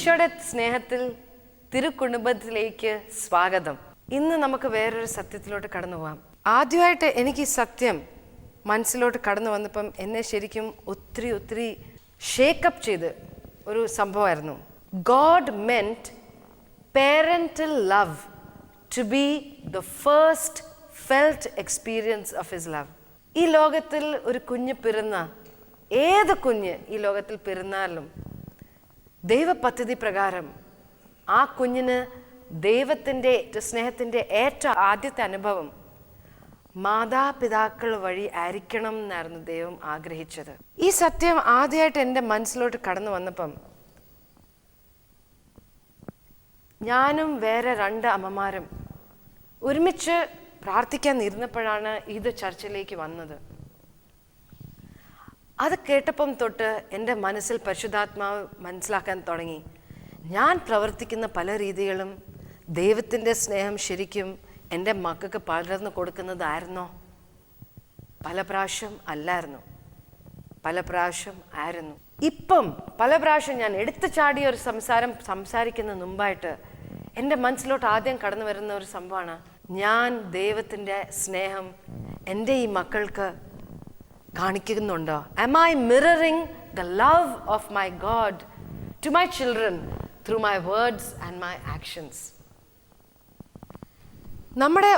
ഈശോയുടെ സ്നേഹത്തിൽ തിരുക്കുടുംബത്തിലേക്ക് സ്വാഗതം. ഇന്ന് നമുക്ക് വേറൊരു സത്യത്തിലോട്ട് കടന്നു പോകാം. ആദ്യമായിട്ട് എനിക്ക് ഈ സത്യം മനസ്സിലോട്ട് കടന്നു വന്നപ്പം എന്നെ ശരിക്കും ഒത്തിരി ഷേക്കപ്പ് ചെയ്ത് ഒരു സംഭവമായിരുന്നു. God meant parental love to be the first felt experience of his love. ഈ ലോകത്തിൽ ഒരു കുഞ്ഞ് പിറന്ന, ഏത് കുഞ്ഞ് ഈ ലോകത്തിൽ പിറന്നാലും ദൈവപദ്ധതി പ്രകാരം ആ കുഞ്ഞിന് ദൈവത്തിൻ്റെ സ്നേഹത്തിൻ്റെ ഏറ്റവും ആദ്യത്തെ അനുഭവം മാതാപിതാക്കൾ വഴി ആയിരിക്കണം എന്നായിരുന്നു ദൈവം ആഗ്രഹിച്ചത്. ഈ സത്യം ആദ്യമായിട്ട് എൻ്റെ മനസ്സിലോട്ട് കടന്നു വന്നപ്പം ഞാനും വേറെ 2 അമ്മമാരും ഒരുമിച്ച് പ്രാർത്ഥിക്കാൻ ഇരുന്നപ്പോഴാണ് ഇത് ചർച്ചയിലേക്ക് വന്നത്. അത് കേട്ടപ്പം തൊട്ട് എൻ്റെ മനസ്സിൽ പരിശുദ്ധാത്മാവ് മനസ്സിലാക്കാൻ തുടങ്ങി. ഞാൻ പ്രവർത്തിക്കുന്ന പല രീതികളും ദൈവത്തിൻ്റെ സ്നേഹം ശരിക്കും എൻ്റെ മക്കൾക്ക് പകർന്നു കൊടുക്കുന്നതായിരുന്നോ? പല പ്രാവശ്യം അല്ലായിരുന്നു, പല പ്രാവശ്യം ആയിരുന്നു. ഇപ്പം പല പ്രാവശ്യം ഞാൻ എടുത്തു ചാടിയ ഒരു സംസാരിക്കുന്ന മുമ്പായിട്ട് എൻ്റെ മനസ്സിലോട്ട് ആദ്യം കടന്നു വരുന്ന ഒരു സംഭവമാണ്, ഞാൻ ദൈവത്തിൻ്റെ സ്നേഹം എൻ്റെ ഈ മക്കൾക്ക് കാണിക്കുന്നുണ്ടോ? Am I mirroring the love of my God to my children through my words and my actions? നമ്മുടെ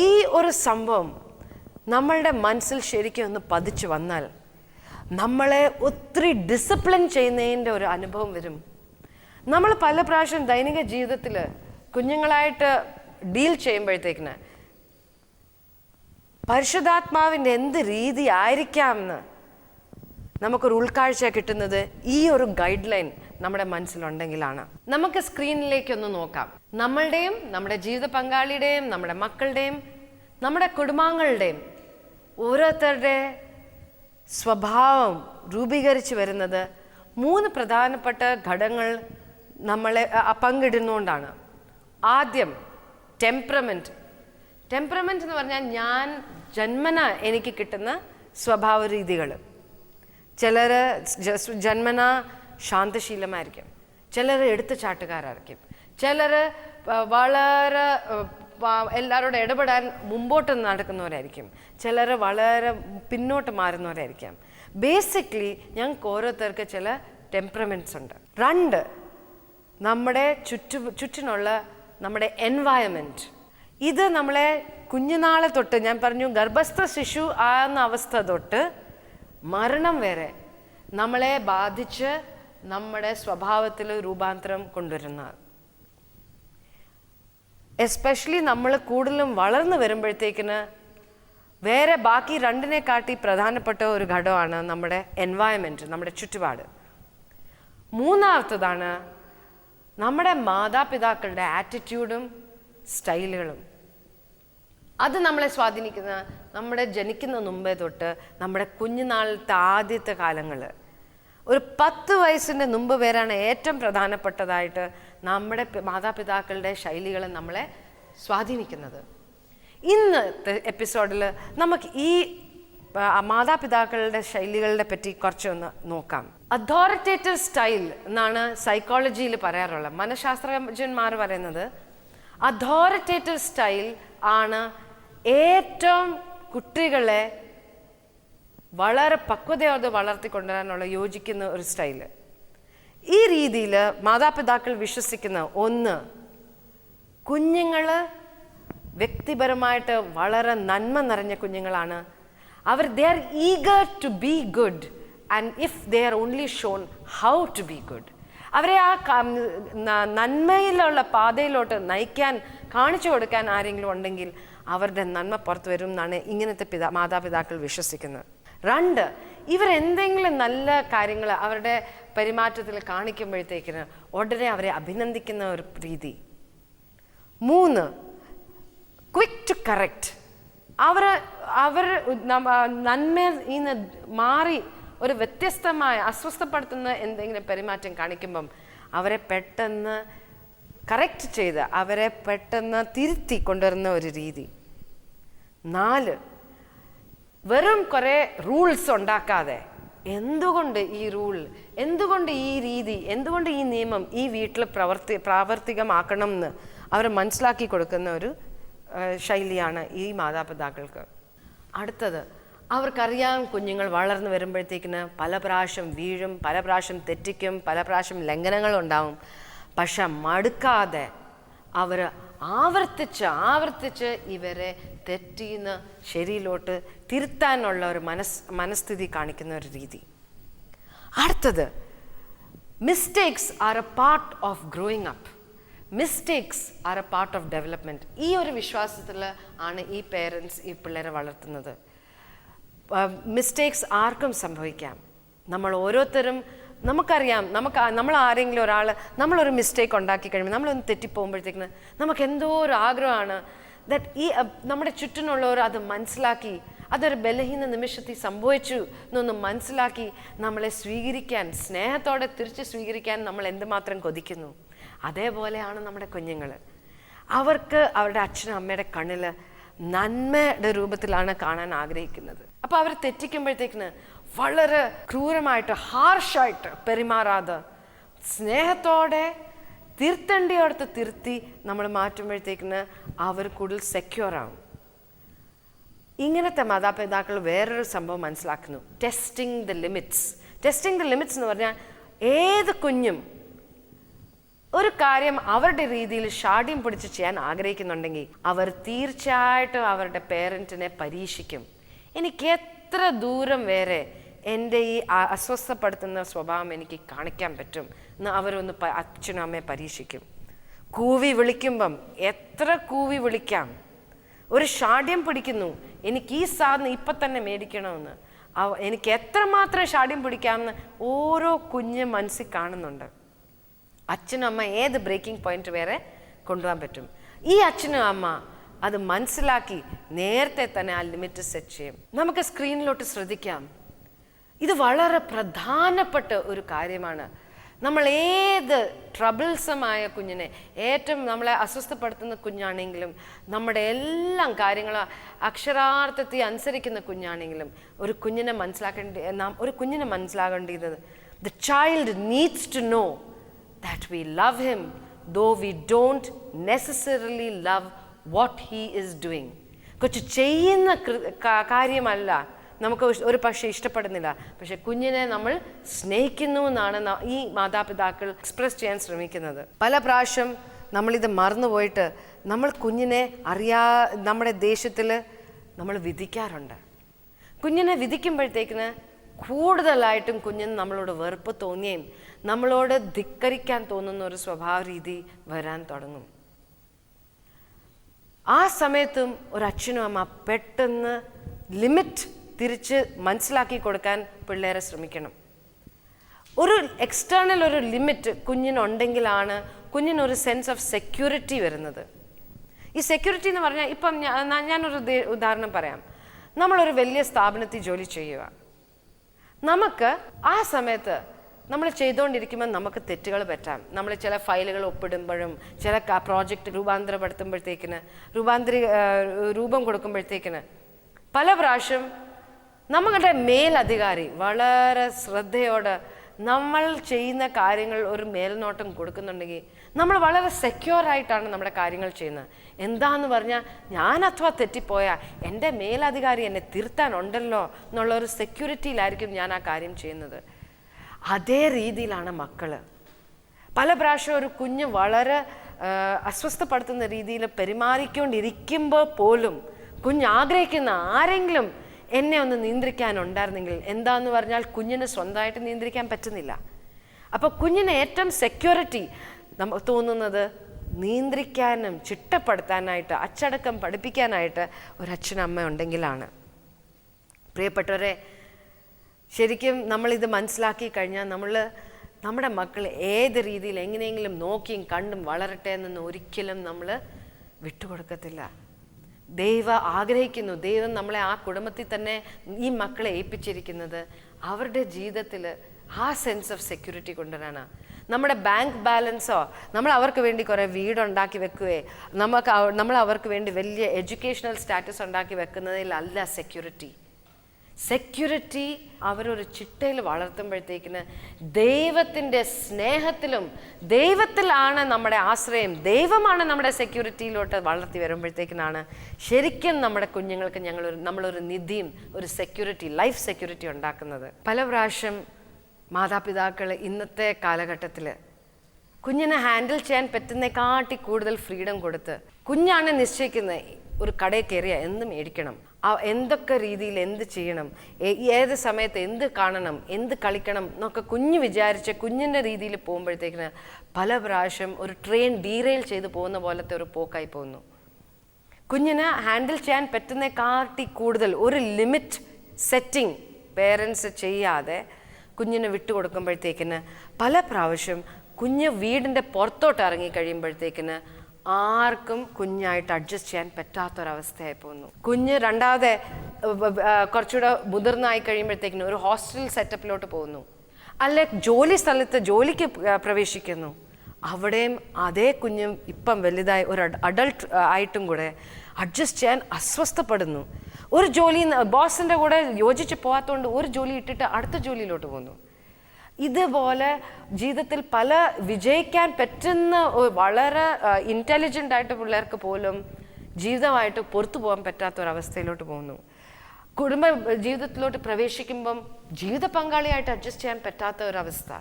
ഈ ഒരു സംഭവം നമ്മളുടെ മനസ്സിൽ ശരിക്കും ഒന്ന് പതിച്ചു വന്നാൽ നമ്മളെ ഒത്തിരി ഡിസിപ്ലിൻ ചെയ്യുന്നതിൻ്റെ ഒരു അനുഭവം വരും. നമ്മൾ പല പ്രാവശ്യം ദൈനിക ജീവിതത്തിൽ കുഞ്ഞുങ്ങളായിട്ട് ഡീൽ ചെയ്യുമ്പോഴത്തേക്കിന് പരിശുദ്ധാത്മാവിൻ്റെ എന്ത് രീതി ആയിരിക്കാമെന്ന് നമുക്കൊരു ഉൾക്കാഴ്ച കിട്ടുന്നത് ഈ ഒരു ഗൈഡ് ലൈൻ നമ്മുടെ മനസ്സിലുണ്ടെങ്കിലാണ്. നമുക്ക് സ്ക്രീനിലേക്കൊന്ന് നോക്കാം. നമ്മളുടെയും നമ്മുടെ ജീവിത പങ്കാളിയുടെയും നമ്മുടെ മക്കളുടെയും നമ്മുടെ കുടുംബാംഗങ്ങളുടെയും ഓരോരുത്തരുടെ സ്വഭാവം രൂപീകരിച്ച് വരുന്നത് 3 പ്രധാനപ്പെട്ട ഘടകങ്ങൾ നമ്മളെ പങ്കിടുന്നുകൊണ്ടാണ്. ആദ്യം ടെമ്പറമെൻറ്റ് എന്ന് പറഞ്ഞാൽ ഞാൻ ജന്മന എനിക്ക് കിട്ടുന്ന സ്വഭാവ രീതികൾ. ചിലർ ജന്മന ശാന്തശീലമായിരിക്കും, ചിലർ എടുത്തുചാട്ടുകാരായിരിക്കും, ചിലർ വളരെ എല്ലാവരോടും ഇടപെടാൻ മുമ്പോട്ട് നടക്കുന്നവരായിരിക്കും, ചിലർ വളരെ പിന്നോട്ട് മാറുന്നവരായിരിക്കാം. ബേസിക്കലി ഞങ്ങൾക്ക് ഓരോരുത്തർക്ക് ചില ടെമ്പറമെൻറ്റ്സ് ഉണ്ട്. 2, നമ്മുടെ ചുറ്റിനുള്ള നമ്മുടെ എൻവയൺമെൻറ്റ്. ഇത് നമ്മളെ കുഞ്ഞുനാളെ തൊട്ട്, ഞാൻ പറഞ്ഞു ഗർഭസ്ഥ ശിശു ആകുന്ന അവസ്ഥ തൊട്ട് മരണം വരെ നമ്മളെ ബാധിച്ച് നമ്മുടെ സ്വഭാവത്തിൽ രൂപാന്തരം കൊണ്ടുവരുന്നത്. എസ്പെഷ്യലി നമ്മൾ കൂടുതലും വളർന്നു വരുമ്പോഴത്തേക്കിന് വേറെ ബാക്കി 2നെ കാട്ടി പ്രധാനപ്പെട്ട ഒരു ഘടകമാണ് നമ്മുടെ എൻവയൺമെൻറ്റ്, നമ്മുടെ ചുറ്റുപാട്. 3ാമത്തതാണ് നമ്മുടെ മാതാപിതാക്കളുടെ ആറ്റിറ്റ്യൂഡും സ്റ്റൈലുകളും. അത് നമ്മളെ സ്വാധീനിക്കുന്ന നമ്മുടെ ജനിക്കുന്ന മുമ്പേ തൊട്ട് നമ്മുടെ കുഞ്ഞുനാളത്തെ ആദ്യത്തെ കാലങ്ങൾ, ഒരു 10 വയസ്സിൻ്റെ മുമ്പ് വരെയാണ് ഏറ്റവും പ്രധാനപ്പെട്ടതായിട്ട് നമ്മുടെ മാതാപിതാക്കളുടെ ശൈലികൾ നമ്മളെ സ്വാധീനിക്കുന്നത്. ഇന്നത്തെ എപ്പിസോഡിൽ നമുക്ക് ഈ മാതാപിതാക്കളുടെ ശൈലികളെ പറ്റി കുറച്ചൊന്ന് നോക്കാം. അതോറിറ്റേറ്റീവ് സ്റ്റൈൽ എന്നാണ് സൈക്കോളജിയിൽ പറയാറുള്ളത്. മനഃശാസ്ത്രജ്ഞന്മാർ പറയുന്നത് അതോറിറ്റേറ്റീവ് സ്റ്റൈൽ ആണ് ഏറ്റവും കുട്ടികളെ വളരെ പക്വതയോടെ വളർത്തിക്കൊണ്ടുവരാനുള്ള യോജിക്കുന്ന ഒരു സ്റ്റൈല്. ഈ രീതിയിൽ മാതാപിതാക്കൾ വിശ്വസിക്കുന്ന ഒന്ന്, കുഞ്ഞുങ്ങൾ വ്യക്തിപരമായിട്ട് വളരെ നന്മ നിറഞ്ഞ കുഞ്ഞുങ്ങളാണ്. they are eager to be good and if they are only shown how to be good. അവരെ ആ നന്മയിലുള്ള പാതയിലോട്ട് നയിക്കാൻ, കാണിച്ചു കൊടുക്കാൻ ആരെങ്കിലും ഉണ്ടെങ്കിൽ അവരുടെ നന്മ പുറത്തു വരും എന്നാണ് ഇങ്ങനത്തെ മാതാപിതാക്കൾ വിശ്വസിക്കുന്നത്. 2, ഇവരെന്തെങ്കിലും നല്ല കാര്യങ്ങൾ അവരുടെ പെരുമാറ്റത്തിൽ കാണിക്കുമ്പോഴത്തേക്കിന് ഉടനെ അവരെ അഭിനന്ദിക്കുന്ന ഒരു രീതി. 3, ക്വിക്ക് ടു കറക്റ്റ്. അവർ നന്മയിൽ നിന്ന് മാറി ഒരു വ്യത്യസ്തമായ അസ്വസ്ഥപ്പെടുത്തുന്ന എന്തെങ്കിലും പെരുമാറ്റം കാണിക്കുമ്പം അവരെ പെട്ടെന്ന് കറക്റ്റ് ചെയ്ത് അവരെ പെട്ടെന്ന് തിരുത്തി കൊണ്ടുവരുന്ന ഒരു രീതി. 4, വെറും കുറേ റൂൾസ് ഉണ്ടാക്കാതെ എന്തുകൊണ്ട് ഈ റൂൾ, എന്തുകൊണ്ട് ഈ രീതി, എന്തുകൊണ്ട് ഈ നിയമം ഈ വീട്ടിൽ പ്രാവർത്തികമാക്കണം എന്ന് അവർ മനസ്സിലാക്കി കൊടുക്കുന്ന ഒരു ശൈലിയാണ് ഈ മാതാപിതാക്കൾക്ക്. അടുത്തത്, അവർക്കറിയാം കുഞ്ഞുങ്ങൾ വളർന്നു വരുമ്പോഴത്തേക്കിന് പല പ്രാവശ്യം വീഴും, പല പ്രാവശ്യം തെറ്റിക്കും, പല പ്രാവശ്യം ലംഘനങ്ങളുണ്ടാവും. പക്ഷെ മടുക്കാതെ അവർ ആവർത്തിച്ച് ഇവരെ തെറ്റിന്ന് ശരിയിലോട്ട് തിരുത്താനുള്ള ഒരു മനസ്ഥിതി കാണിക്കുന്ന ഒരു രീതി. അടുത്തത്, mistakes R A part of growing up. Mistakes R A part of development. ഈ ഒരു വിശ്വാസത്തിൽ ആണ് ഈ പേരൻസ് ഈ പിള്ളേരെ വളർത്തുന്നത്. മിസ്റ്റേക്സ് ആർക്കും സംഭവിക്കാം. നമ്മൾ ഓരോരുത്തരും നമുക്കറിയാം, നമ്മൾ ആരെങ്കിലും നമ്മളൊരു മിസ്റ്റേക്ക് ഉണ്ടാക്കി കഴിയുമ്പോൾ നമ്മളൊന്ന് തെറ്റിപ്പോകുമ്പോഴത്തേക്കിന് നമുക്ക് എന്തോ ഒരു ആഗ്രഹമാണ് ദാറ്റ് ഈ നമ്മുടെ ചുറ്റിനുള്ളവർ അത് മനസ്സിലാക്കി അതൊരു ബലഹീന നിമിഷത്തിൽ സംഭവിച്ചു എന്നൊന്ന് മനസ്സിലാക്കി നമ്മളെ സ്വീകരിക്കാൻ, സ്നേഹത്തോടെ തിരിച്ച് സ്വീകരിക്കാൻ നമ്മൾ എന്തുമാത്രം കൊതിക്കുന്നു. അതേപോലെയാണ് നമ്മുടെ കുഞ്ഞുങ്ങൾ. അവർക്ക് അവരുടെ അച്ഛനും അമ്മയുടെ കണ്ണിൽ നന്മയുടെ രൂപത്തിലാണ് കാണാൻ ആഗ്രഹിക്കുന്നത്. അപ്പോൾ അവർ തെറ്റിക്കുമ്പോഴത്തേക്കിന് വളരെ ക്രൂരമായിട്ട്, ഹാർഷായിട്ട് പെരുമാറാതെ സ്നേഹത്തോടെ തിരുത്തേണ്ടിയോടത്ത് തിരുത്തി നമ്മൾ മാറ്റുമ്പോഴത്തേക്കിന് അവർ കൂടുതൽ സെക്യൂർ ആവും. ഇങ്ങനത്തെ മാതാപിതാക്കൾ വേറൊരു സംഭവം മനസ്സിലാക്കുന്നു, testing the limits. Testing the limits എന്ന് പറഞ്ഞാൽ ഏത് കുഞ്ഞും ഒരു കാര്യം അവരുടെ രീതിയിൽ ഷാഠ്യം പിടിച്ച് ചെയ്യാൻ ആഗ്രഹിക്കുന്നുണ്ടെങ്കിൽ അവർ തീർച്ചയായിട്ടും അവരുടെ പേരൻറ്റിനെ പരീക്ഷിക്കും. എനിക്ക് എത്ര ദൂരം വരെ എൻ്റെ ഈ അസ്വസ്ഥപ്പെടുത്തുന്ന സ്വഭാവം എനിക്ക് കാണിക്കാൻ പറ്റും എന്ന് അവരൊന്ന് അച്ഛനും അമ്മയെ പരീക്ഷിക്കും. കൂവി വിളിക്കുമ്പം എത്ര കൂവി വിളിക്കാം, ഒരു ഷാഠ്യം പിടിക്കുന്നു എനിക്ക് ഈ സാധനം ഇപ്പം തന്നെ മേടിക്കണമെന്ന്, എനിക്ക് എത്രമാത്രം ഷാഠ്യം പിടിക്കാമെന്ന് ഓരോ കുഞ്ഞ് മനസ്സിൽ കാണുന്നുണ്ട്. അച്ഛനും അമ്മ ഏത് ബ്രേക്കിംഗ് പോയിന്റ് വരെ കൊണ്ടുപോകാൻ പറ്റും. ഈ അച്ഛനും അമ്മ അത് മനസ്സിലാക്കി നേരത്തെ തന്നെ ആ ലിമിറ്റ് സെറ്റ് ചെയ്യും. നമുക്ക് സ്ക്രീനിലോട്ട് ശ്രദ്ധിക്കാം. ഇത് വളരെ പ്രധാനപ്പെട്ട ഒരു കാര്യമാണ്. നമ്മൾ ഏത് ട്രബിൾസമായ കുഞ്ഞിനെ, ഏറ്റവും നമ്മളെ അസ്വസ്ഥപ്പെടുത്തുന്ന കുഞ്ഞാണെങ്കിലും, നമ്മുടെ എല്ലാം കാര്യങ്ങളും അക്ഷരാർത്ഥത്തിൽ അനുസരിക്കുന്ന കുഞ്ഞാണെങ്കിലും, ഒരു കുഞ്ഞിനെ മനസ്സിലാക്കേണ്ടത് the child needs to know that we love him though we don't necessarily love what he is doing. കൊച്ചു ചെയ്യുന്ന കാര്യമല്ല നമുക്ക് ഒരു പക്ഷേ ഇഷ്ടപ്പെടുന്നില്ല, പക്ഷെ കുഞ്ഞിനെ നമ്മൾ സ്നേഹിക്കുന്നു എന്നാണ് ഈ മാതാപിതാക്കൾ എക്സ്പ്രസ് ചെയ്യാൻ ശ്രമിക്കുന്നത്. പല പ്രാവശ്യം നമ്മളിത് മറന്നുപോയിട്ട് നമ്മൾ കുഞ്ഞിനെ നമ്മുടെ ദേശത്തിൽ നമ്മൾ വിധിക്കാറുണ്ട്. കുഞ്ഞിനെ വിധിക്കുമ്പോഴത്തേക്കിന് കൂടുതലായിട്ടും കുഞ്ഞിന് നമ്മളോട് വെറുപ്പ് തോന്നുകയും നമ്മളോട് ധിക്കരിക്കാൻ തോന്നുന്ന ഒരു സ്വഭാവ രീതി വരാൻ തുടങ്ങും. ആ സമയത്തും ഒരു അച്ഛനും അമ്മ പെട്ടെന്ന് ലിമിറ്റ് തിരിച്ച് മനസ്സിലാക്കി കൊടുക്കാൻ പിള്ളേരെ ശ്രമിക്കണം. ഒരു എക്സ്റ്റേണൽ ഒരു ലിമിറ്റ് കുഞ്ഞിനുണ്ടെങ്കിലാണ് കുഞ്ഞിനൊരു സെൻസ് ഓഫ് സെക്യൂരിറ്റി വരുന്നത്. ഈ സെക്യൂരിറ്റി എന്ന് പറഞ്ഞാൽ, ഇപ്പം ഞാനൊരു ഉദാഹരണം പറയാം. നമ്മളൊരു വലിയ സ്ഥാപനത്തിൽ ജോലി ചെയ്യുക. നമുക്ക് ആ സമയത്ത് നമ്മൾ ചെയ്തുകൊണ്ടിരിക്കുമ്പോൾ നമുക്ക് തെറ്റുകൾ പറ്റാം. നമ്മൾ ചില ഫയലുകൾ ഒപ്പിടുമ്പോഴും ചില പ്രോജക്റ്റ് രൂപം കൊടുക്കുമ്പോഴത്തേക്കിന് പല പ്രാവശ്യം നമ്മളുടെ മേലധികാരി വളരെ ശ്രദ്ധയോടെ നമ്മൾ ചെയ്യുന്ന കാര്യങ്ങൾ ഒരു മേൽനോട്ടം കൊടുക്കുന്നുണ്ടെങ്കിൽ നമ്മൾ വളരെ സെക്യൂറായിട്ടാണ് നമ്മുടെ കാര്യങ്ങൾ ചെയ്യുന്നത്. എന്താന്ന് പറഞ്ഞാൽ, ഞാൻ അഥവാ തെറ്റിപ്പോയാൽ എൻ്റെ മേലധികാരി എന്നെ തിരുത്താനുണ്ടല്ലോ എന്നുള്ളൊരു സെക്യൂരിറ്റിയിലായിരിക്കും ഞാൻ ആ കാര്യം ചെയ്യുന്നത്. അതേ രീതിയിലാണ് മക്കൾ. പല പ്രാവശ്യം ഒരു കുഞ്ഞ് വളരെ അസ്വസ്ഥപ്പെടുത്തുന്ന രീതിയിൽ പെരുമാറിക്കൊണ്ടിരിക്കുമ്പോൾ പോലും കുഞ്ഞ് ആഗ്രഹിക്കുന്ന ആരെങ്കിലും എന്നെ ഒന്ന് നിയന്ത്രിക്കാനുണ്ടായിരുന്നെങ്കിൽ, എന്താന്ന് പറഞ്ഞാൽ കുഞ്ഞിന് സ്വന്തമായിട്ട് നിയന്ത്രിക്കാൻ പറ്റുന്നില്ല. അപ്പോൾ കുഞ്ഞിന് ഏറ്റവും സെക്യൂരിറ്റി നമുക്ക് തോന്നുന്നത് നിയന്ത്രിക്കാനും ചിട്ടപ്പെടുത്താനായിട്ട്, അച്ചടക്കം പഠിപ്പിക്കാനായിട്ട് ഒരു അച്ഛനമ്മ ഉണ്ടെങ്കിലാണ്. പ്രിയപ്പെട്ടവരെ, ശരിക്കും നമ്മളിത് മനസ്സിലാക്കി കഴിഞ്ഞാൽ നമ്മുടെ മക്കൾ ഏത് രീതിയിൽ എങ്ങനെയെങ്കിലും നോക്കിയും കണ്ടും വളരട്ടെ എന്നൊന്നും ഒരിക്കലും നമ്മൾ വിട്ടുകൊടുക്കത്തില്ല. ദൈവം ആഗ്രഹിക്കുന്നു, ദൈവം നമ്മളെ ആ കുടുംബത്തിൽ തന്നെ ഈ മക്കളെ ഏൽപ്പിച്ചിരിക്കുന്നത് അവരുടെ ജീവിതത്തിൽ ആ സെൻസ് ഓഫ് സെക്യൂരിറ്റി കൊണ്ടുവരാനാണ്. നമ്മുടെ ബാങ്ക് ബാലൻസോ നമ്മൾ അവർക്ക് വേണ്ടി കുറേ വീടുണ്ടാക്കി വെക്കുകയോ നമ്മൾ അവർക്ക് വേണ്ടി വലിയ എഡ്യൂക്കേഷണൽ സ്റ്റാറ്റസ് ഉണ്ടാക്കി വെക്കുന്നതിലല്ല സെക്യൂരിറ്റി. സെക്യൂരിറ്റി അവരൊരു ചിട്ടയിൽ വളർത്തുമ്പോഴത്തേക്കിന് ദൈവത്തിൻ്റെ സ്നേഹത്തിലും ദൈവത്തിലാണ് നമ്മുടെ ആശ്രയം, ദൈവമാണ് നമ്മുടെ സെക്യൂരിറ്റിയിലോട്ട് വളർത്തി വരുമ്പോഴത്തേക്കിനാണ് ശരിക്കും നമ്മുടെ കുഞ്ഞുങ്ങൾക്ക് നമ്മളൊരു നിധിയും ഒരു സെക്യൂരിറ്റി, ലൈഫ് സെക്യൂരിറ്റി ഉണ്ടാക്കുന്നത്. പല പ്രാവശ്യം മാതാപിതാക്കൾ ഇന്നത്തെ കാലഘട്ടത്തിൽ കുഞ്ഞിനെ ഹാൻഡിൽ ചെയ്യാൻ പറ്റുന്നേക്കാട്ടി കൂടുതൽ ഫ്രീഡം കൊടുത്ത് കുഞ്ഞാണ് നിശ്ചയിക്കുന്നത് ഒരു കടയിൽ കയറിയ എന്ത് മേടിക്കണം, എന്തൊക്കെ രീതിയിൽ എന്ത് ചെയ്യണം, ഏത് സമയത്ത് എന്ത് കാണണം, എന്ത് കളിക്കണം എന്നൊക്കെ കുഞ്ഞ് വിചാരിച്ച് കുഞ്ഞിൻ്റെ രീതിയിൽ പോകുമ്പോഴത്തേക്കിന് പല പ്രാവശ്യം ഒരു ട്രെയിൻ ഡീറെയിൽ ചെയ്ത് പോകുന്ന പോലത്തെ ഒരു പോക്കായി പോകുന്നു. കുഞ്ഞിനെ ഹാൻഡിൽ ചെയ്യാൻ പറ്റുന്നേക്കാട്ടി കൂടുതൽ ഒരു ലിമിറ്റ് സെറ്റിംഗ് പേരൻസ് ചെയ്യാതെ കുഞ്ഞിനെ വിട്ടുകൊടുക്കുമ്പോഴത്തേക്കിന് പല പ്രാവശ്യം കുഞ്ഞ് വീടിൻ്റെ പുറത്തോട്ട് ഇറങ്ങി കഴിയുമ്പോഴത്തേക്കിന് ആർക്കും കുഞ്ഞായിട്ട് അഡ്ജസ്റ്റ് ചെയ്യാൻ പറ്റാത്തൊരവസ്ഥയായി പോകുന്നു. കുഞ്ഞ് രണ്ടാമതെ കുറച്ചുകൂടെ മുതിർന്നായി കഴിയുമ്പോഴത്തേക്കിനും ഒരു ഹോസ്റ്റൽ സെറ്റപ്പിലോട്ട് പോകുന്നു, അല്ലെ ജോലി സ്ഥലത്ത് ജോലിക്ക് പ്രവേശിക്കുന്നു. അവിടെയും അതേ കുഞ്ഞും ഇപ്പം വലുതായി ഒരു അഡൾട്ട് ആയിട്ടും കൂടെ അഡ്ജസ്റ്റ് ചെയ്യാൻ അസ്വസ്ഥപ്പെടുന്നു. ഒരു ജോലി ബോസിൻ്റെ കൂടെ യോജിച്ച് പോകാത്തതുകൊണ്ട് ഒരു ജോലി ഇട്ടിട്ട് അടുത്ത ജോലിയിലോട്ട് പോകുന്നു. ഇതുപോലെ ജീവിതത്തിൽ പല വിജയിക്കാൻ പറ്റുന്ന വളരെ ഇൻ്റലിജൻ്റ് ആയിട്ട് പിള്ളേർക്ക് പോലും ജീവിതമായിട്ട് പുറത്തു പോകാൻ പറ്റാത്തൊരവസ്ഥയിലോട്ട് പോകുന്നു. കുടുംബ ജീവിതത്തിലോട്ട് പ്രവേശിക്കുമ്പം ജീവിത പങ്കാളിയായിട്ട് അഡ്ജസ്റ്റ് ചെയ്യാൻ പറ്റാത്ത ഒരവസ്ഥ.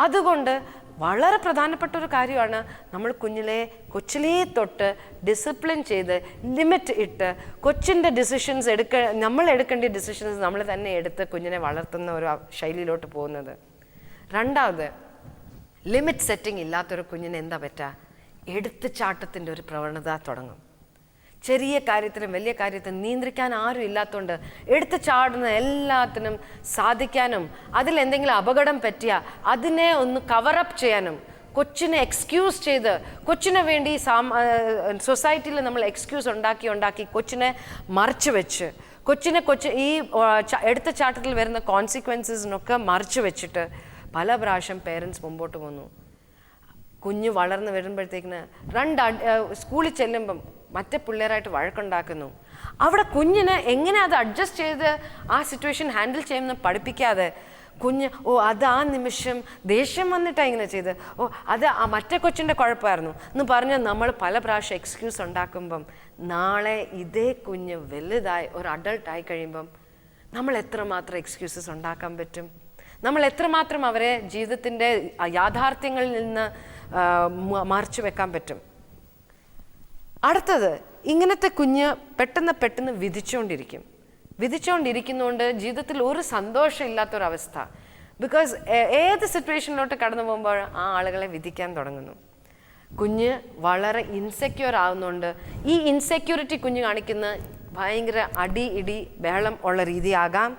അതുകൊണ്ട് വളരെ പ്രധാനപ്പെട്ട ഒരു കാര്യമാണ് നമ്മൾ കൊച്ചിലേ തൊട്ട് ഡിസിപ്ലിൻ ചെയ്ത് ലിമിറ്റ് ഇട്ട് കൊച്ചിൻ്റെ ഡിസിഷൻസ് നമ്മൾ എടുക്കേണ്ട ഡിസിഷൻസ് നമ്മൾ തന്നെ എടുത്ത് കുഞ്ഞിനെ വളർത്തുന്ന ഒരു ശൈലിയിലോട്ട് പോകുന്നത്. രണ്ടാമത്, ലിമിറ്റ് സെറ്റിംഗ് ഇല്ലാത്തൊരു കുഞ്ഞിന് എന്താ പറ്റുക? എടുത്തുചാട്ടത്തിൻ്റെ ഒരു പ്രവണത തുടങ്ങും. ചെറിയ കാര്യത്തിനും വലിയ കാര്യത്തിനും നിയന്ത്രിക്കാൻ ആരും ഇല്ലാത്തതുകൊണ്ട് എടുത്തു ചാടുന്ന എല്ലാത്തിനും സാധിക്കാനും അതിലെന്തെങ്കിലും അപകടം പറ്റിയാൽ അതിനെ ഒന്ന് കവറപ്പ് ചെയ്യാനും കൊച്ചിനെ എക്സ്ക്യൂസ് ചെയ്ത് കൊച്ചിന് വേണ്ടി സൊസൈറ്റിയിൽ നമ്മൾ എക്സ്ക്യൂസ് ഉണ്ടാക്കി കൊച്ചിനെ മറച്ചു വെച്ച് ഈ എടുത്തുചാട്ടത്തിൽ വരുന്ന കോൺസിക്വൻസസിനൊക്കെ മറച്ചു വെച്ചിട്ട് പല പ്രാവശ്യം പേരൻസ് മുമ്പോട്ട് പോകുന്നു. കുഞ്ഞ് വളർന്ന് വരുമ്പോഴത്തേക്കിന് സ്കൂളിൽ ചെല്ലുമ്പം മറ്റേ പിള്ളേരായിട്ട് വഴക്കുണ്ടാക്കുന്നു. അവിടെ കുഞ്ഞിന് എങ്ങനെ അത് അഡ്ജസ്റ്റ് ചെയ്ത് ആ സിറ്റുവേഷൻ ഹാൻഡിൽ ചെയ്യുമെന്ന് പഠിപ്പിക്കാതെ കുഞ്ഞ് അത് ആ നിമിഷം ദേഷ്യം വന്നിട്ടാണ് ഇങ്ങനെ ചെയ്ത്, അത് ആ മറ്റേ കൊച്ചിൻ്റെ കുഴപ്പമായിരുന്നു എന്ന് പറഞ്ഞ് നമ്മൾ പല പ്രാവശ്യം എക്സ്ക്യൂസ് ഉണ്ടാക്കുമ്പം നാളെ ഇതേ കുഞ്ഞ് വലുതായി ഒരു അഡൾട്ടായി കഴിയുമ്പം നമ്മൾ എത്രമാത്രം എക്സ്ക്യൂസസ് ഉണ്ടാക്കാൻ പറ്റും? നമ്മൾ എത്രമാത്രം അവരെ ജീവിതത്തിൻ്റെ യാഥാർത്ഥ്യങ്ങളിൽ നിന്ന് മറച്ചു വെക്കാൻ പറ്റും? അടുത്തത്, ഇങ്ങനത്തെ കുഞ്ഞ് പെട്ടെന്ന് വിധിച്ചുകൊണ്ടിരിക്കുന്നതുകൊണ്ട് ജീവിതത്തിൽ ഒരു സന്തോഷം ഇല്ലാത്തൊരവസ്ഥ. ബിക്കോസ് ഏത് സിറ്റുവേഷനിലോട്ട് കടന്നു പോകുമ്പോൾ ആ ആളുകളെ വിധിക്കാൻ തുടങ്ങുന്നു. കുഞ്ഞ് വളരെ ഇൻസെക്യൂർ ആവുന്നതുകൊണ്ട് ഈ ഇൻസെക്യൂരിറ്റി കുഞ്ഞ് കാണിക്കുന്ന ഭയങ്കര ഇടി ബഹളം ഉള്ള രീതിയാകാം,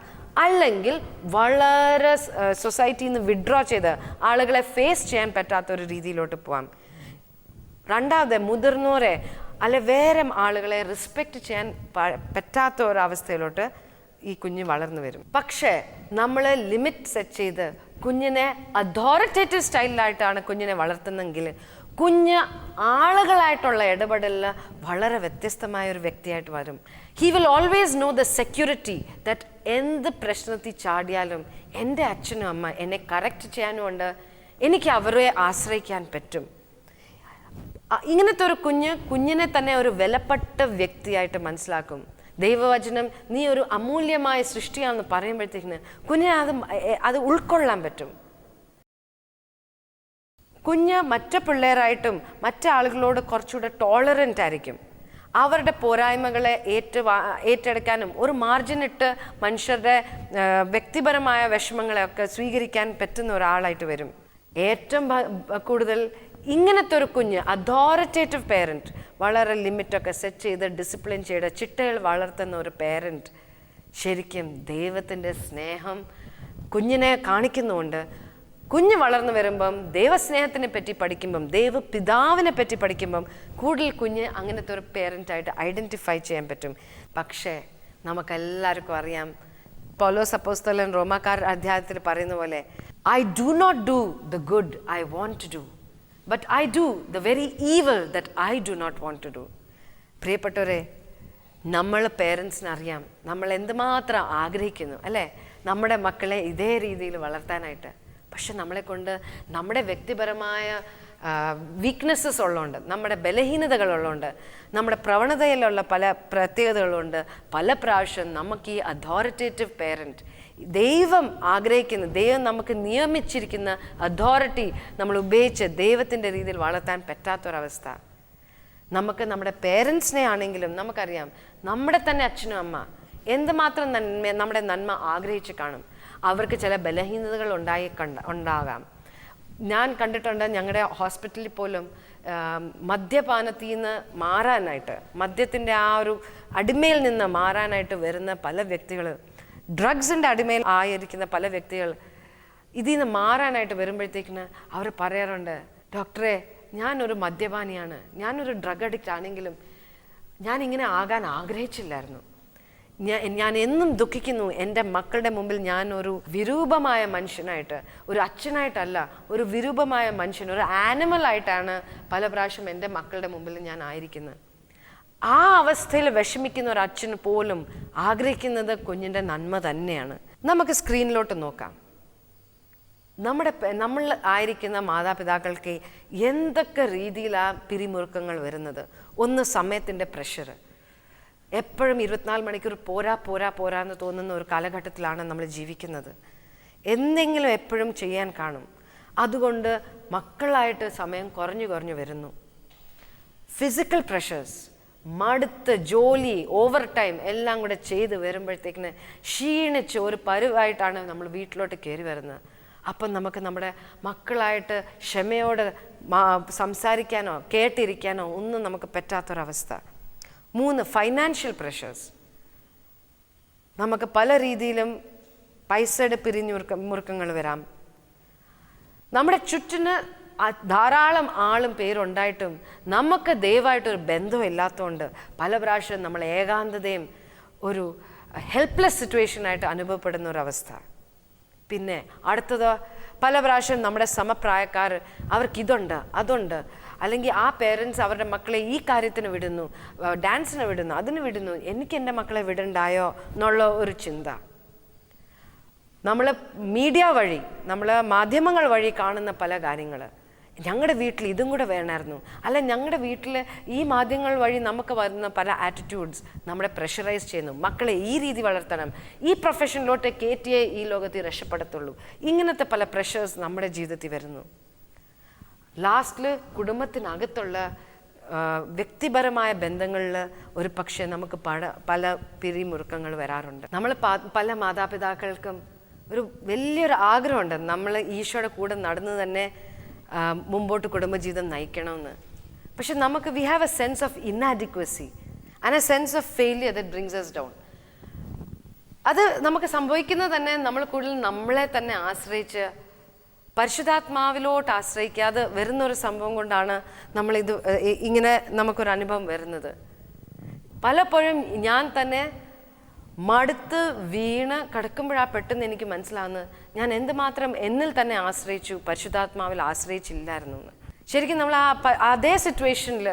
അല്ലെങ്കിൽ വളരെ സൊസൈറ്റിയിൽ നിന്ന് വിഡ്രോ ചെയ്ത് ആളുകളെ ഫേസ് ചെയ്യാൻ പറ്റാത്തൊരു രീതിയിലോട്ട് പോവാം. രണ്ടാമത്, മുതിർന്നവരെ അല്ലെ വേറെ ആളുകളെ റെസ്പെക്റ്റ് ചെയ്യാൻ പറ്റാത്ത ഒരവസ്ഥയിലോട്ട് ഈ കുഞ്ഞ് വളർന്നു വരും. പക്ഷേ നമ്മൾ ലിമിറ്റ് സെറ്റ് ചെയ്ത് കുഞ്ഞിനെ അതോറിറ്റേറ്റീവ് സ്റ്റൈലിലായിട്ടാണ് കുഞ്ഞിനെ വളർത്തുന്നെങ്കിൽ കുഞ്ഞ് ആളുകളായിട്ടുള്ള ഇടപെടലിൽ വളരെ വ്യത്യസ്തമായ ഒരു വ്യക്തിയായിട്ട് വരും. He will always know the security that എന്ത് പ്രശ്നത്തിൽ ചാടിയാലും എൻ്റെ അച്ഛനും അമ്മ എന്നെ കറക്റ്റ് ചെയ്യാനുമുണ്ട്, എനിക്ക് അവരെ ആശ്രയിക്കാൻ പറ്റും. ഇങ്ങനത്തെ ഒരു കുഞ്ഞിനെ തന്നെ ഒരു വിലപ്പെട്ട വ്യക്തിയായിട്ട് മനസ്സിലാക്കും. ദൈവവചനം നീ ഒരു അമൂല്യമായ സൃഷ്ടിയാണെന്ന് പറയുമ്പോഴത്തേക്കിന് കുഞ്ഞിനെ അത് ഉൾക്കൊള്ളാൻ പറ്റും. കുഞ്ഞ് മറ്റു പിള്ളേരായിട്ടും മറ്റാളുകളോട് കുറച്ചുകൂടെ ടോളറൻ്റ് ആയിരിക്കും. അവരുടെ പോരായ്മകളെ ഏറ്റെടുക്കാനും ഒരു മാർജിനിട്ട് മനുഷ്യരുടെ വ്യക്തിപരമായ വിഷമങ്ങളെയൊക്കെ സ്വീകരിക്കാൻ പറ്റുന്ന ഒരാളായിട്ട് വരും. ഏറ്റവും കൂടുതൽ ഇങ്ങനത്തെ ഒരു കുഞ്ഞ് അതോറിറ്റേറ്റീവ് പേരൻറ്റ്, വളരെ ലിമിറ്റൊക്കെ സെറ്റ് ചെയ്ത് ഡിസിപ്ലിൻ ചെയ്ത് ചിട്ടകൾ വളർത്തുന്ന ഒരു പേരൻറ്റ് ശരിക്കും ദൈവത്തിൻ്റെ സ്നേഹം കുഞ്ഞിനെ കാണിക്കുന്നുണ്ട്. കുഞ്ഞ് വളർന്നു വരുമ്പം ദൈവസ്നേഹത്തിനെ പറ്റി പഠിക്കുമ്പം ദൈവപിതാവിനെ പറ്റി പഠിക്കുമ്പം കൂടുതൽ കുഞ്ഞ് അങ്ങനത്തെ ഒരു പേരൻ്റായിട്ട് ഐഡൻറ്റിഫൈ ചെയ്യാൻ പറ്റും. പക്ഷേ നമുക്കെല്ലാവർക്കും അറിയാം, പൗലോസ് അപ്പോസ്തലൻ റോമാക്കാർ അധ്യായത്തിൽ പറയുന്ന പോലെ I do not do the good I want to do, but I do the very evil that I do not want to do. പ്രിയപ്പെട്ടവരെ, നമ്മൾ പേരൻസിനറിയാം നമ്മൾ എന്തുമാത്രം ആഗ്രഹിക്കുന്നു അല്ലേ, നമ്മുടെ മക്കളെ ഇതേ രീതിയിൽ വളർത്താനായിട്ട്. പക്ഷെ നമ്മളെ കൊണ്ട് നമ്മുടെ വ്യക്തിപരമായ വീക്ക്നെസ്സസ് ഉള്ളതുകൊണ്ട്, നമ്മുടെ ബലഹീനതകളുള്ളതുകൊണ്ട്, നമ്മുടെ പ്രവണതയിലുള്ള പല പ്രത്യേകതകളുണ്ട്, പല പ്രാവശ്യം നമുക്ക് ഈ അതോറിറ്റേറ്റീവ് പേരൻറ്റ്, ദൈവം ആഗ്രഹിക്കുന്ന, ദൈവം നമുക്ക് നിയമിച്ചിരിക്കുന്ന അതോറിറ്റി നമ്മൾ ഉപയോഗിച്ച് ദൈവത്തിൻ്റെ രീതിയിൽ വളർത്താൻ പറ്റാത്തൊരവസ്ഥ. നമുക്ക് നമ്മുടെ പേരൻസിനെ ആണെങ്കിലും നമുക്കറിയാം, നമ്മുടെ തന്നെ അച്ഛനും അമ്മ എന്തുമാത്രം നമ്മുടെ നന്മ ആഗ്രഹിച്ച് കാണും. അവർക്ക് ചില ബലഹീനതകൾ ഉണ്ടാകാം. ഞാൻ കണ്ടിട്ടുണ്ട്, ഞങ്ങളുടെ ഹോസ്പിറ്റലിൽ പോലും മദ്യപാനത്തിൽ നിന്ന് മാറാനായിട്ട്, മദ്യത്തിൻ്റെ ആ ഒരു അടിമയിൽ നിന്ന് മാറാനായിട്ട് വരുന്ന പല വ്യക്തികൾ, ഡ്രഗ്സിൻ്റെ അടിമയിൽ ആയിരിക്കുന്ന പല വ്യക്തികൾ ഇതിൽ നിന്ന് മാറാനായിട്ട് വരുമ്പോഴത്തേക്കിന് അവർ പറയാറുണ്ട്, ഡോക്ടറെ ഞാനൊരു മദ്യപാനിയാണ്, ഞാനൊരു ഡ്രഗ് അഡിക്റ്റ് ആണെങ്കിലും ഞാനിങ്ങനെ ആകാൻ ആഗ്രഹിച്ചില്ലായിരുന്നു. ഞാൻ എന്നും ദുഃഖിക്കുന്നു, എൻ്റെ മക്കളുടെ മുമ്പിൽ ഞാൻ ഒരു വിരൂപമായ മനുഷ്യനായിട്ട്, ഒരു അച്ഛനായിട്ടല്ല, ഒരു വിരൂപമായ മനുഷ്യൻ, ഒരു ആനിമലായിട്ടാണ് പല പ്രാവശ്യം എൻ്റെ മക്കളുടെ മുമ്പിൽ ഞാൻ ആയിരിക്കുന്നത്. ആ അവസ്ഥയിൽ വിഷമിക്കുന്ന ഒരു അച്ഛന് പോലും ആഗ്രഹിക്കുന്നത് കുഞ്ഞിൻ്റെ നന്മ തന്നെയാണ്. നമുക്ക് സ്ക്രീനിലോട്ട് നോക്കാം. നമ്മൾ ആയിരിക്കുന്ന മാതാപിതാക്കൾക്ക് എന്തൊക്കെ രീതിയിലാണ് പിരിമുറുക്കങ്ങൾ വരുന്നത്. ഒന്ന്, സമയത്തിൻ്റെ പ്രഷർ. എപ്പോഴും 24 മണിക്കൂർ പോരാ എന്ന് തോന്നുന്ന ഒരു കാലഘട്ടത്തിലാണ് നമ്മൾ ജീവിക്കുന്നത്. എന്തെങ്കിലും എപ്പോഴും ചെയ്യാൻ കാണും. അതുകൊണ്ട് മക്കളായിട്ട് സമയം കുറഞ്ഞു വരുന്നു. ഫിസിക്കൽ പ്രഷേഴ്സ്, മടുത്ത് ജോലി, ഓവർ ടൈം എല്ലാം കൂടെ ചെയ്ത് വരുമ്പോഴത്തേക്കിന് ക്ഷീണിച്ച് ഒരു പരുവായിട്ടാണ് നമ്മൾ വീട്ടിലോട്ട് കയറി വരുന്നത്. അപ്പം നമുക്ക് നമ്മുടെ മക്കളായിട്ട് ക്ഷമയോടെ സംസാരിക്കാനോ കേട്ടിരിക്കാനോ ഒന്നും നമുക്ക് പറ്റാത്തൊരവസ്ഥ. 3, ഫൈനാൻഷ്യൽ പ്രഷേഴ്സ്. നമുക്ക് പല രീതിയിലും പൈസയുടെ മുറുക്കങ്ങൾ വരാം. നമ്മുടെ ചുറ്റിന് ധാരാളം ആളും പേരുണ്ടായിട്ടും നമുക്ക് ദയവായിട്ടൊരു ബന്ധമില്ലാത്തതുകൊണ്ട് പല പ്രാവശ്യം നമ്മൾ ഏകാന്തതയും ഒരു ഹെൽപ്ലെസ് സിറ്റുവേഷനായിട്ട് അനുഭവപ്പെടുന്ന ഒരവസ്ഥ. പിന്നെ അടുത്തത്, പല പ്രാവശ്യം നമ്മുടെ സമപ്രായക്കാർ അവർക്കിതുണ്ട് അതുണ്ട്, അല്ലെങ്കിൽ ആ പേരൻസ് അവരുടെ മക്കളെ ഈ കാര്യത്തിന് വിടുന്നു, ഡാൻസിന് വിടുന്നു, അതിന് വിടുന്നു, എനിക്ക് എൻ്റെ മക്കളെ വിടണ്ടായോ എന്നുള്ള ഒരു ചിന്ത. നമ്മൾ മീഡിയ വഴി, നമ്മൾ മാധ്യമങ്ങൾ വഴി കാണുന്ന പല കാര്യങ്ങൾ, ഞങ്ങളുടെ വീട്ടിൽ ഇതും കൂടെ വേണമായിരുന്നു, അല്ല ഞങ്ങളുടെ വീട്ടിൽ ഈ മാധ്യമങ്ങൾ വഴി നമുക്ക് വരുന്ന പല ആറ്റിറ്റ്യൂഡ്സ് നമ്മളെ പ്രഷറൈസ് ചെയ്യുന്നു. മക്കളെ ഈ രീതി വളർത്തണം, ഈ പ്രൊഫഷനിലോട്ട് കയറ്റിയേ ഈ ലോകത്തിൽ രക്ഷപ്പെടത്തുള്ളൂ. ഇങ്ങനത്തെ പല പ്രഷേഴ്സ് നമ്മുടെ ജീവിതത്തിൽ വരുന്നു. ലാസ്റ്റിൽ കുടുംബത്തിനകത്തുള്ള വ്യക്തിപരമായ ബന്ധങ്ങളിൽ ഒരു പക്ഷേ നമുക്ക് പല പിരിമുറുക്കങ്ങൾ വരാറുണ്ട്. നമ്മൾ പല മാതാപിതാക്കൾക്കും ഒരു വലിയൊരു ആഗ്രഹമുണ്ട്, നമ്മൾ ഈശോയുടെ കൂടെ നടന്ന് തന്നെ മുമ്പോട്ട് കുടുംബജീവിതം നയിക്കണമെന്ന്. പക്ഷെ നമുക്ക് we have a sense of inadequacy and a sense of failure that brings us down. അത് നമുക്ക് സംഭവിക്കുന്നത് തന്നെ നമ്മൾ കൂടുതൽ നമ്മളെ തന്നെ ആശ്രയിച്ച് പരിശുദ്ധാത്മാവിലോട്ട് ആശ്രയിക്കാതെ വരുന്നൊരു സംഭവം കൊണ്ടാണ് നമ്മളിത് ഇങ്ങനെ നമുക്കൊരു അനുഭവം വരുന്നത്. പലപ്പോഴും ഞാൻ തന്നെ മടുത്ത് വീണ് കിടക്കുമ്പോഴാണ് പെട്ടെന്ന് എനിക്ക് മനസ്സിലാവുന്നത് ഞാൻ എന്തുമാത്രം എന്നിൽ തന്നെ ആശ്രയിച്ചു, പരിശുദ്ധാത്മാവിൽ ആശ്രയിച്ചില്ലായിരുന്നു എന്ന്. ശരിക്കും നമ്മൾ അതേ സിറ്റുവേഷനിൽ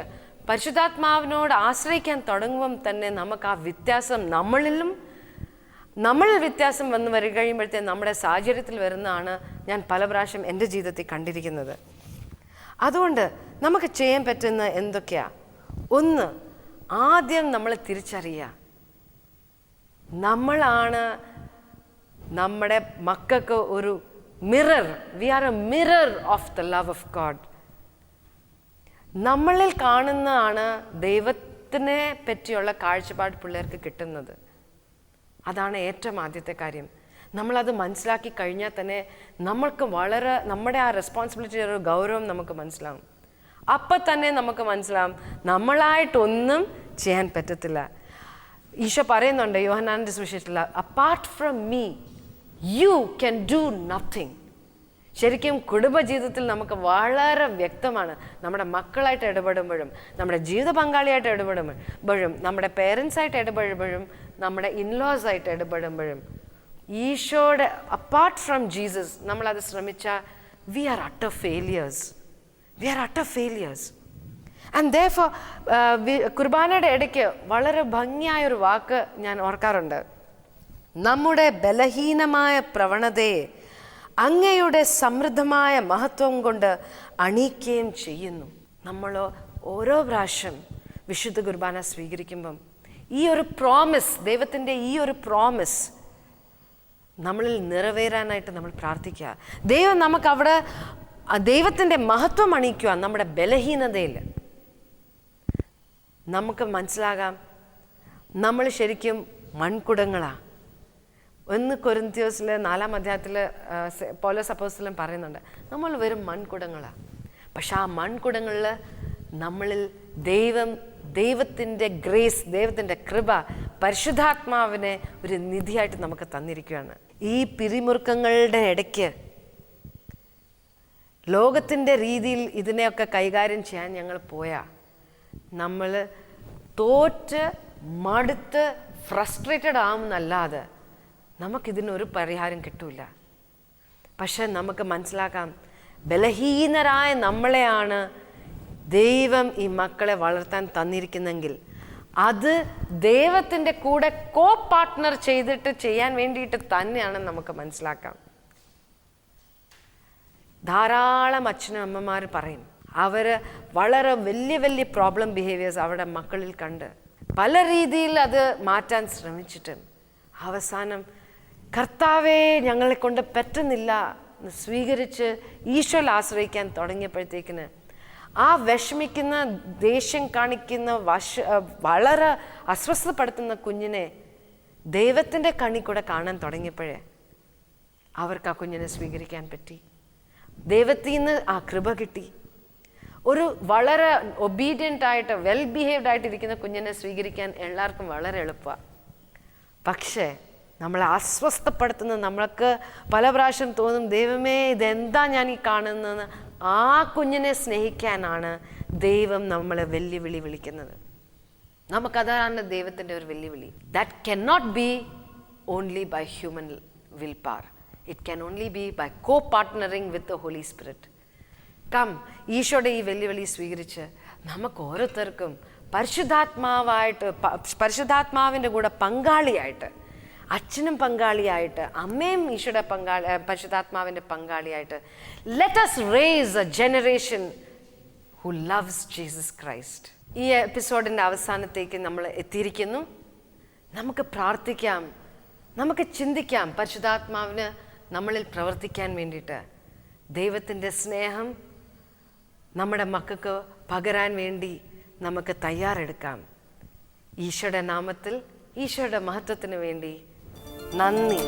പരിശുദ്ധാത്മാവിനോട് ആശ്രയിക്കാൻ തുടങ്ങുമ്പം തന്നെ നമുക്ക് ആ വ്യത്യാസം നമ്മളിൽ വ്യത്യാസം വന്ന് കഴിയുമ്പോഴത്തേക്കും നമ്മുടെ സാഹചര്യത്തിൽ വരുന്നതാണ് ഞാൻ പല പ്രാവശ്യം എൻ്റെ ജീവിതത്തിൽ കണ്ടിരിക്കുന്നത്. അതുകൊണ്ട് നമുക്ക് ചെയ്യാൻ പറ്റുന്ന എന്തൊക്കെയാണ്? ഒന്ന്, ആദ്യം നമ്മൾ തിരിച്ചറിയുക, നമ്മളാണ് നമ്മുടെ മക്കൾക്ക് ഒരു mirror. We are a mirror of the love of God. നമ്മളിൽ കാണുന്നതാണ് ദൈവത്തിനെ പറ്റിയുള്ള കാഴ്ചപ്പാട് പിള്ളേർക്ക് കിട്ടുന്നത്. അതാണ് ഏറ്റവും ആദ്യത്തെ കാര്യം. നമ്മളത് മനസ്സിലാക്കി കഴിഞ്ഞാൽ തന്നെ നമ്മൾക്ക് വളരെ നമ്മുടെ ആ റെസ്പോൺസിബിലിറ്റിയുടെ ഒരു ഗൗരവം നമുക്ക് മനസ്സിലാവും. അപ്പം തന്നെ നമുക്ക് മനസ്സിലാവും നമ്മളായിട്ടൊന്നും ചെയ്യാൻ പറ്റത്തില്ല. ഈശോ പറയുന്നുണ്ട് യോഹന്നാന്റെ സുവിശേഷത്തിൽ, apart from me you can do nothing. ശരിക്കും കുടുംബജീവിതത്തിൽ നമുക്ക് വളരെ വ്യക്തമാണ്. നമ്മുടെ മക്കളായിട്ട് ഇടപെടുമ്പോഴും, നമ്മുടെ ജീവിത പങ്കാളിയായിട്ട് ഇടപെടുമ്പോഴും, നമ്മുടെ പേരൻസായിട്ട് ഇടപെടുമ്പോഴും, നമ്മുടെ ഇൻലോസ് ആയിട്ട് ഇടപെടുമ്പോഴും ഈശോയുടെ അപ്പാർട്ട് ഫ്രം ജീസസ് നമ്മളത് ശ്രമിച്ചാൽ we are utter failures. And therefore കുർബാനയുടെ ഇടയ്ക്ക് വളരെ ഭംഗിയായൊരു വാക്ക് ഞാൻ ഓർക്കാറുണ്ട്. നമ്മുടെ ബലഹീനമായ പ്രവണതയെ അങ്ങയുടെ സമൃദ്ധമായ മഹത്വം കൊണ്ട് അണിയിക്കുകയും ചെയ്യുന്നു. നമ്മൾ ഓരോ പ്രാവശ്യം വിശുദ്ധ കുർബാന സ്വീകരിക്കുമ്പം ഈ ഒരു പ്രോമിസ്, ദൈവത്തിൻ്റെ ഈ ഒരു പ്രോമിസ് നമ്മളിൽ നിറവേറാനായിട്ട് നമ്മൾ പ്രാർത്ഥിക്കുക. ദൈവം നമുക്ക് അവിടെ ദൈവത്തിൻ്റെ മഹത്വം അണിയിക്കുക. നമ്മുടെ ബലഹീനതയിൽ നമുക്ക് മനസ്സിലാകാം നമ്മൾ ശരിക്കും മൺകുടങ്ങളാണ്. 1 കൊരിന്ത്യസിൽ 4-ാം അധ്യായത്തിൽ പൗലോസ് അപ്പോസ്തലൻ പറയുന്നുണ്ട്, നമ്മൾ വെറും മൺകുടങ്ങളാണ്. പക്ഷെ ആ മൺകുടങ്ങളിൽ നമ്മളിൽ ദൈവത്തിൻ്റെ ഗ്രേസ്, ദൈവത്തിൻ്റെ കൃപ, പരിശുദ്ധാത്മാവിനെ ഒരു നിധിയായിട്ട് നമുക്ക് തന്നിരിക്കുകയാണ്. ഈ പിരിമുറുക്കങ്ങളുടെ ഇടയ്ക്ക് ലോകത്തിൻ്റെ രീതിയിൽ ഇതിനെയൊക്കെ കൈകാര്യം ചെയ്യാൻ ഞങ്ങൾ പോയാൽ നമ്മൾ തോറ്റ് മടുത്ത് ഫ്രസ്ട്രേറ്റഡ് ആവുമെന്നല്ലാതെ നമുക്കിതിനൊരു പരിഹാരം കിട്ടില്ല. പക്ഷെ നമുക്ക് മനസ്സിലാക്കാം, ബലഹീനരായ നമ്മളെയാണ് ദൈവം ഈ മക്കളെ വളർത്താൻ തന്നിരിക്കുന്നെങ്കിൽ അത് ദൈവത്തിൻ്റെ കൂടെ കോ പാർട്ട്ണർ ചെയ്തിട്ട് ചെയ്യാൻ വേണ്ടിയിട്ട് തന്നെയാണ് നമുക്ക് മനസ്സിലാക്കാം. ധാരാളം അച്ഛനും അമ്മമാർ പറയും, അവർ വളരെ വലിയ വലിയ പ്രോബ്ലം ബിഹേവിയേഴ്സ് അവരുടെ മക്കളിൽ കണ്ട് പല രീതിയിൽ അത് മാറ്റാൻ ശ്രമിച്ചിട്ടും അവസാനം കർത്താവേ ഞങ്ങളെ കൊണ്ട് പറ്റുന്നില്ല എന്ന് സ്വീകരിച്ച് ഈശോയിൽ ആശ്രയിക്കാൻ തുടങ്ങിയപ്പോഴത്തേക്കിന് ആ വിഷമിക്കുന്ന, ദേഷ്യം കാണിക്കുന്ന, വളരെ അസ്വസ്ഥപ്പെടുത്തുന്ന കുഞ്ഞിനെ ദൈവത്തിൻ്റെ കണ്ണി കൂടെ കാണാൻ തുടങ്ങിയപ്പോഴേ അവർക്ക് ആ കുഞ്ഞിനെ സ്വീകരിക്കാൻ പറ്റി. ദൈവത്തിൽ നിന്ന് ആ കൃപ കിട്ടി. ഒരു വളരെ ഒബീഡിയൻ്റ് ആയിട്ട് വെൽ ബിഹേവ്ഡ് ആയിട്ടിരിക്കുന്ന കുഞ്ഞിനെ സ്വീകരിക്കാൻ എല്ലാവർക്കും വളരെ എളുപ്പമാണ്. പക്ഷേ നമ്മളെ അസ്വസ്ഥപ്പെടുത്തുന്ന, നമ്മൾക്ക് പല പ്രാവശ്യം തോന്നും, ദൈവമേ ഇതെന്താ ഞാൻ ഈ കാണുന്നതെന്ന്. ആ കുഞ്ഞിനെ സ്നേഹിക്കാനാണ് ദൈവം നമ്മളെ വെല്ലുവിളി വിളിക്കുന്നത്. നമുക്കതാണ് ദൈവത്തിൻ്റെ ഒരു വെല്ലുവിളി. That cannot be only by human will power. It can only be by copartnering with the Holy Spirit. ഈശോയുടെ ഈ വെല്ലുവിളി സ്വീകരിച്ച് നമുക്ക് ഓരോരുത്തർക്കും പരിശുദ്ധാത്മാവിൻ്റെ കൂടെ പങ്കാളിയായിട്ട്, അച്ഛനും പങ്കാളിയായിട്ട്, അമ്മയും ഈശോയുടെ പരിശുദ്ധാത്മാവിൻ്റെ പങ്കാളിയായിട്ട്, let us raise a generation who loves Jesus Christ. ഈ എപ്പിസോഡിൻ്റെ അവസാനത്തേക്ക് നമ്മൾ എത്തിയിരിക്കുന്നു. നമുക്ക് പ്രാർത്ഥിക്കാം, നമുക്ക് ചിന്തിക്കാം, പരിശുദ്ധാത്മാവിന് നമ്മളിൽ പ്രവർത്തിക്കാൻ വേണ്ടിയിട്ട് ദൈവത്തിൻ്റെ സ്നേഹം നമ്മുടെ മക്കൾക്ക് പകരാൻ വേണ്ടി നമുക്ക് തയ്യാറെടുക്കാം. ഈശോയുടെ നാമത്തിൽ, ഈശോയുടെ മഹത്വത്തിന് വേണ്ടി നന്ദി.